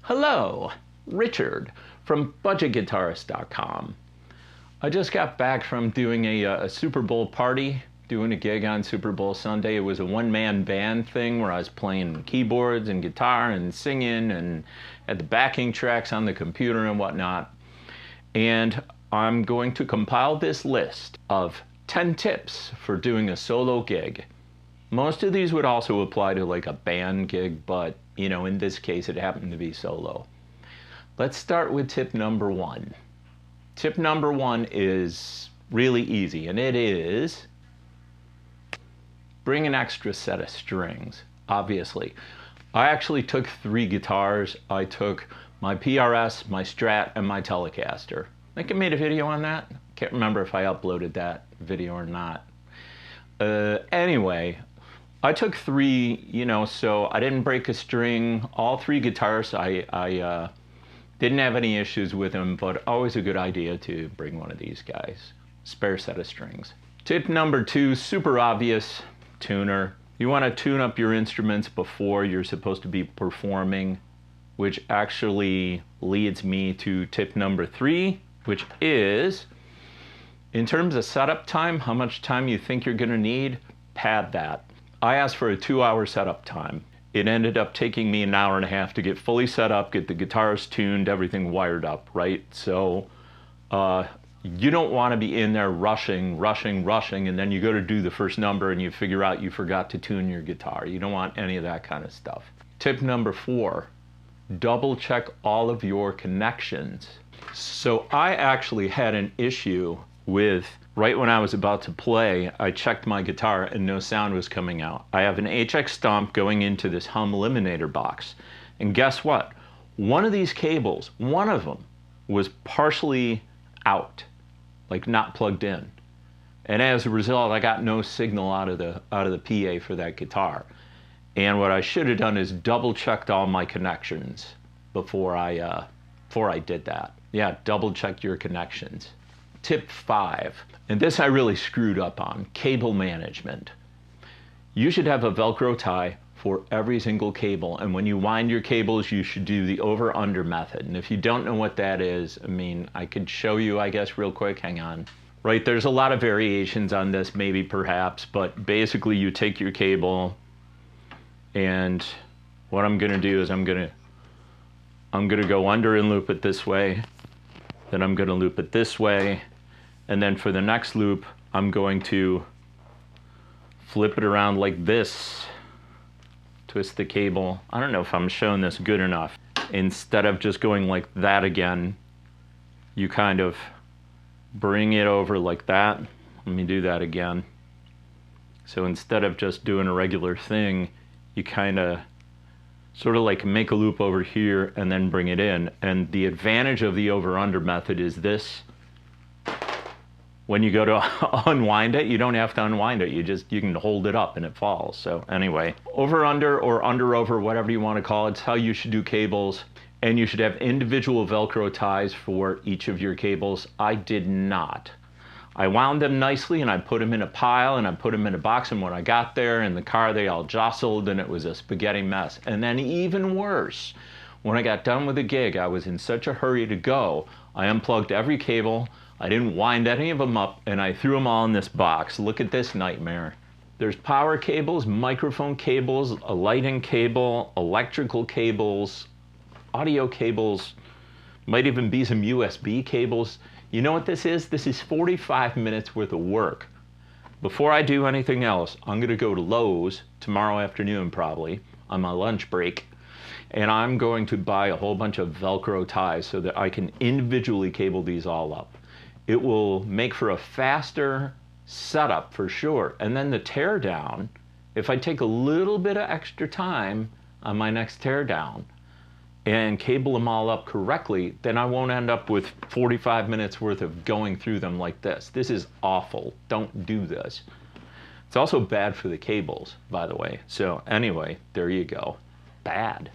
Hello, Richard from budgetguitarist.com. I just got back from doing a Super Bowl party, doing a gig on Super Bowl Sunday. It was a one-man band thing where I was playing keyboards and guitar and singing and had the backing tracks on the computer and whatnot. And I'm going to compile this list of 10 tips for doing a solo gig. Most of these would also apply to like a band gig, but you know, in this case, it happened to be solo. Let's start with tip number one. Tip number one is really easy, and it is bring an extra set of strings, obviously. I actually took 3 guitars. I took my PRS, my Strat, and my Telecaster. I think I made a video on that. Can't remember if I uploaded that video or not. Anyway, I took 3, you know, so I didn't break a string. All 3 guitars, I didn't have any issues with them, but always a good idea to bring one of these guys. Spare set of strings. Tip number 2, super obvious, tuner. You want to tune up your instruments before you're supposed to be performing, which actually leads me to tip number 3, which is, in terms of setup time, how much time you think you're going to need, pad that. I asked for a 2-hour setup time. It ended up taking me an hour and a half to get fully set up, get the guitars tuned, everything wired up, right? So you don't want to be in there rushing, and then you go to do the first number and you figure out you forgot to tune your guitar. You don't want any of that kind of stuff. Tip number 4, double check all of your connections. So I actually had an issue with, right when I was about to play, I checked my guitar and no sound was coming out. I have an HX Stomp going into this hum eliminator box. And guess what? One of these cables, one of them, was partially out, like not plugged in. And as a result, I got no signal out of the PA for that guitar. And what I should have done is double checked all my connections before I did that. Yeah, double check your connections. Tip 5, and this I really screwed up on, cable management. You should have a Velcro tie for every single cable, and when you wind your cables, you should do the over-under method. And if you don't know what that is, I mean, I could show you, I guess, real quick, hang on. Right, there's a lot of variations on this, maybe, perhaps, but basically you take your cable, and what I'm gonna do is I'm gonna go under and loop it this way, then I'm gonna loop it this way, and then for the next loop, I'm going to flip it around like this, twist the cable. I don't know if I'm showing this good enough. Instead of just going like that again, you kind of bring it over like that. Let me do that again. So instead of just doing a regular thing, you kind of sort of like make a loop over here and then bring it in. And the advantage of the over-under method is this. When you go to unwind it, you don't have to unwind it. You can hold it up and it falls. So anyway, over-under or under-over, whatever you want to call it, it's how you should do cables. And you should have individual Velcro ties for each of your cables. I did not. I wound them nicely and I put them in a pile and I put them in a box, and when I got there in the car, they all jostled and it was a spaghetti mess. And then even worse, when I got done with the gig, I was in such a hurry to go, I unplugged every cable, I didn't wind any of them up, and I threw them all in this box. Look at this nightmare. There's power cables, microphone cables, a lighting cable, electrical cables, audio cables, might even be some USB cables. You know what this is? This is 45 minutes worth of work. Before I do anything else, I'm gonna go to Lowe's tomorrow afternoon probably, on my lunch break, and I'm going to buy a whole bunch of Velcro ties so that I can individually cable these all up. It will make for a faster setup for sure. And then the tear down, if I take a little bit of extra time on my next tear down and cable them all up correctly, then I won't end up with 45 minutes worth of going through them like this. This is awful. Don't do this. It's also bad for the cables, by the way. So anyway, there you go. Bad.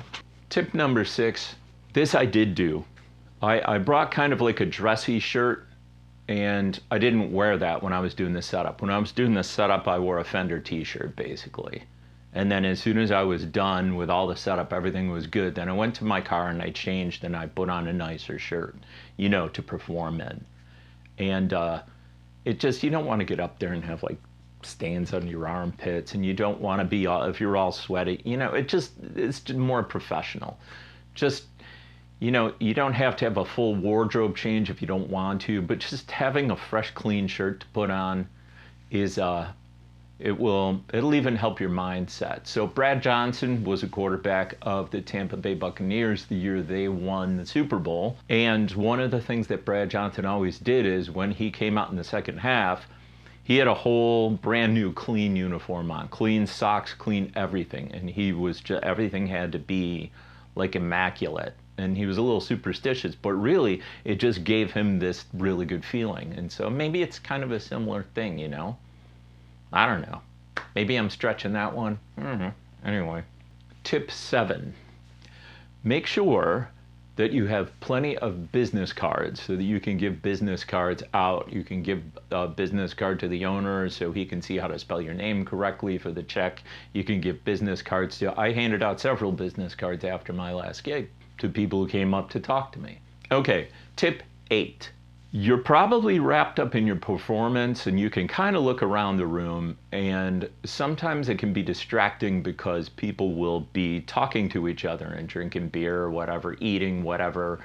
Tip number 6, this I did do. I brought kind of like a dressy shirt, and I didn't wear that when I was doing the setup. When I was doing the setup, I wore a Fender t-shirt, basically. And then as soon as I was done with all the setup, everything was good. Then I went to my car and I changed and I put on a nicer shirt, to perform in. And it just, you don't want to get up there and have like stains on your armpits, and you don't want to be all, if you're all sweaty, it's just more professional. Just, you don't have to have a full wardrobe change if you don't want to, but just having a fresh, clean shirt to put on is, it'll even help your mindset. So Brad Johnson was a quarterback of the Tampa Bay Buccaneers the year they won the Super Bowl. And one of the things that Brad Johnson always did is when he came out in the second half, he had a whole brand new clean uniform on, clean socks, clean everything. And everything had to be like immaculate. And he was a little superstitious, but really it just gave him this really good feeling. And so maybe it's kind of a similar thing, I don't know. Maybe I'm stretching that one. Anyway, tip 7. Make sure that you have plenty of business cards so that you can give business cards out. You can give a business card to the owner so he can see how to spell your name correctly for the check. You can give business cards to, I handed out several business cards after my last gig to people who came up to talk to me. Okay, tip 8. You're probably wrapped up in your performance and you can kind of look around the room, and sometimes it can be distracting because people will be talking to each other and drinking beer or whatever, eating whatever,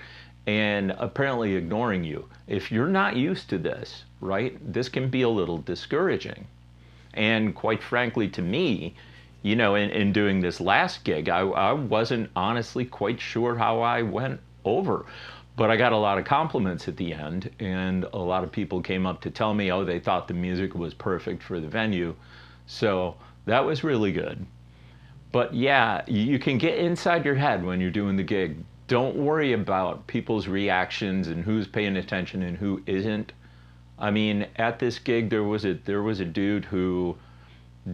and apparently ignoring you. If you're not used to this, right, this can be a little discouraging. And quite frankly, to me, in doing this last gig, I wasn't honestly quite sure how I went over. But I got a lot of compliments at the end, and a lot of people came up to tell me, they thought the music was perfect for the venue. So that was really good. But yeah, you can get inside your head when you're doing the gig. Don't worry about people's reactions and who's paying attention and who isn't. I mean, at this gig, there was a dude who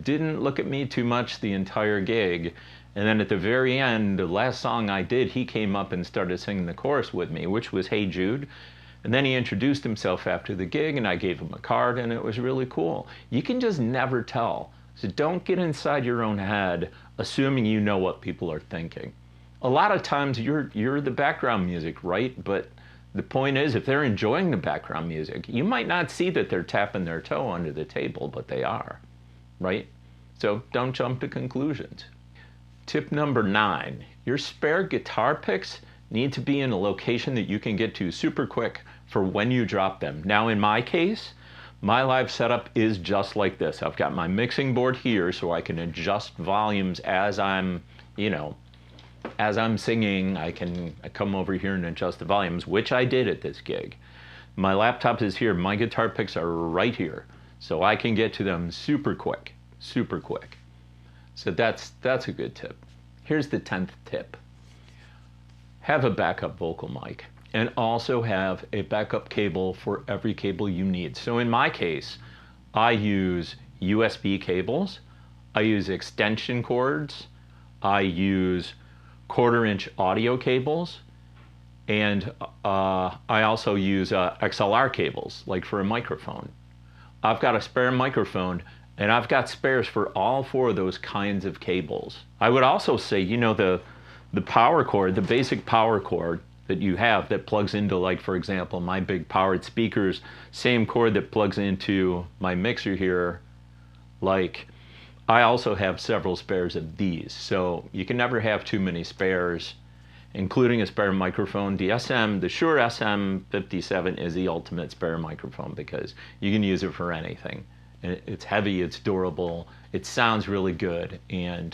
didn't look at me too much the entire gig. And then at the very end, the last song I did, he came up and started singing the chorus with me, which was Hey Jude. And then he introduced himself after the gig, and I gave him a card, and it was really cool. You can just never tell. So don't get inside your own head assuming you know what people are thinking. A lot of times you're the background music, right? But the point is, if they're enjoying the background music, you might not see that they're tapping their toe under the table, but they are, right? So don't jump to conclusions. Tip number 9, your spare guitar picks need to be in a location that you can get to super quick for when you drop them. Now in my case, my live setup is just like this. I've got my mixing board here so I can adjust volumes as I'm singing. I come over here and adjust the volumes, which I did at this gig. My laptop is here, my guitar picks are right here. So I can get to them super quick, super quick. So that's a good tip. Here's the 10th tip. Have a backup vocal mic, and also have a backup cable for every cable you need. So in my case, I use USB cables, I use extension cords, I use 1/4-inch audio cables, and I also use XLR cables, like for a microphone. I've got a spare microphone, and I've got spares for all 4 of those kinds of cables. I would also say, the power cord, the basic power cord that you have that plugs into, like, for example, my big powered speakers, same cord that plugs into my mixer here, like, I also have several spares of these. So you can never have too many spares, including a spare microphone. The Shure SM57 is the ultimate spare microphone because you can use it for anything. It's heavy, it's durable, it sounds really good, and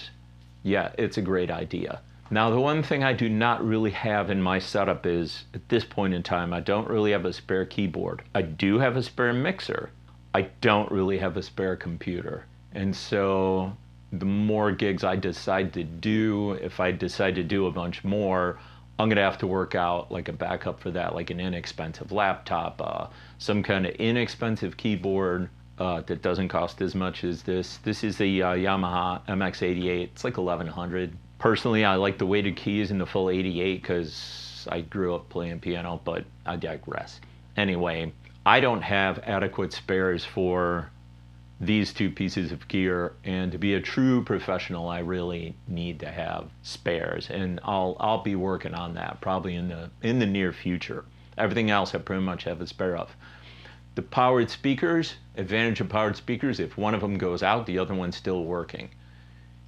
yeah, it's a great idea. Now, the one thing I do not really have in my setup is, at this point in time, I don't really have a spare keyboard. I do have a spare mixer. I don't really have a spare computer. And so the more gigs I decide to do, if I decide to do a bunch more, I'm gonna have to work out like a backup for that, like an inexpensive laptop, some kind of inexpensive keyboard, that doesn't cost as much as this. This is the Yamaha MX88. It's like 1100. Personally, I like the weighted keys in the full 88 because I grew up playing piano, but I digress. Anyway, I don't have adequate spares for these two pieces of gear, and to be a true professional, I really need to have spares, and I'll be working on that probably in the near future. Everything else I pretty much have a spare of. The powered speakers, advantage of powered speakers, if one of them goes out, the other one's still working.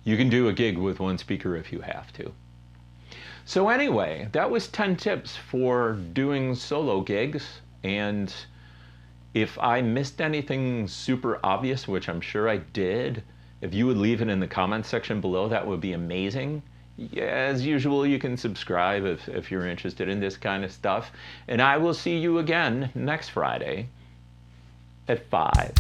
You can do a gig with one speaker if you have to. So anyway, that was 10 tips for doing solo gigs, and if I missed anything super obvious, which I'm sure I did, if you would leave it in the comments section below, that would be amazing. As usual, you can subscribe if you're interested in this kind of stuff. And I will see you again next Friday at 5.